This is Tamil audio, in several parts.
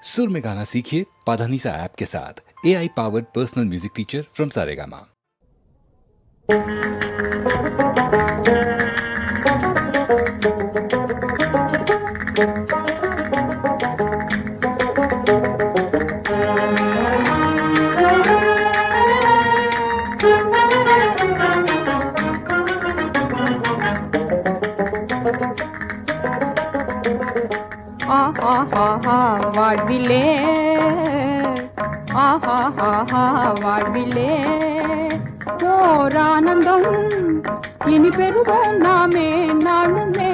सुर में गाना सीखिए पाधानीसा ऐप के साथ। AI powered personal music teacher from Saregama. வாழ்விலே வாழ்விலே ஓர் ஆனந்தம் இனி பெறுவோம் நாமே நாளுமே.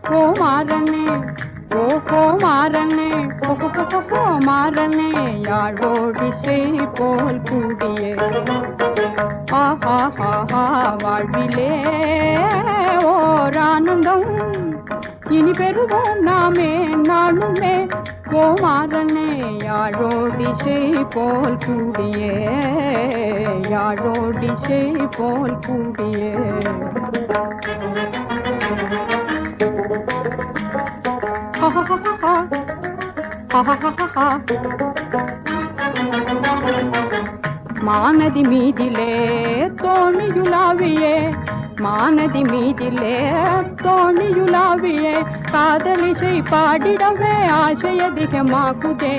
கோமாரனே கோமாரனே கோமாரனே யாழோடிசை போல் கூடியே வாழ்விலே ஓர் ஆனந்தம் இனி பெறுவோம் நாமே நாளுமே. கோமாரனே யாழோடிசை போல் கூடியே யாழோடிசை போல் கூடியே. மானதி மீதிலே தோணியுலாவியே மானதி மீதிலே தோணியுலாவியே காதலிசை பாடிடவே ஆசை அதிகமாகுதே.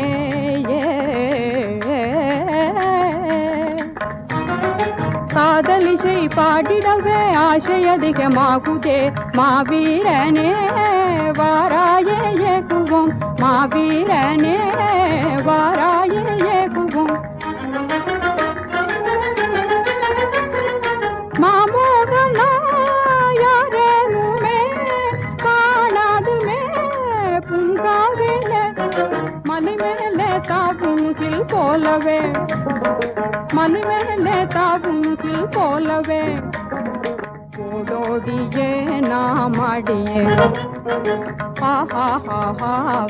காதலிசை பாடிடவே ஆசை அதிகமாகுதே. மாவீரனே வாராயே ஏகுவோம் மாவீரனே வாராயே ஏகுவோம். மலிமேலே தாவுங்கில் போலவே மலிமேலே தாவுங்கில் போலவே ஓடோடியே நாம் ஆடியே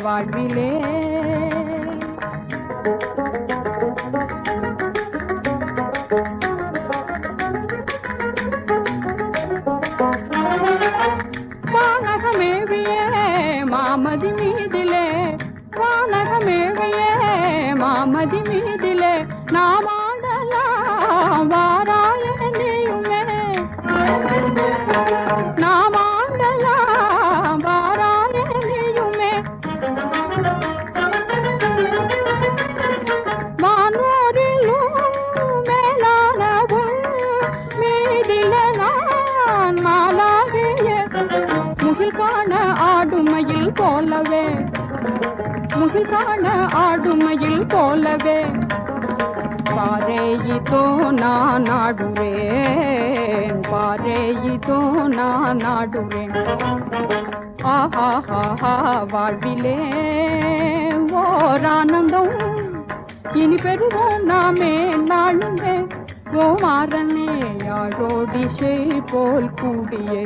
வாழ்விலே. வானகமேவியே மாமதி மீதிலே வானகமேவியே மாமதி மீதிலே நாம் ஆடலாம் வாராய நீயுமே. நாம் ஆடலாம் வாராய நீயுமே. வானோரிலும் மேலானவுள் மீதிலே நான் மாலாகிய முகில் காண ஆடுமையில் போலவே முகில் காண ஆடுமையில் போலவே. பாரேயிதோ நான் ஆடுறேன் பாரேயிதோ நான் ஆடுறேன். வாழ்விலே ஓர் ஆனந்தம் இனி பெறுவோம் நாமே நாளுமே. கோமாரனே யாழோடிசை போல் கூடியே.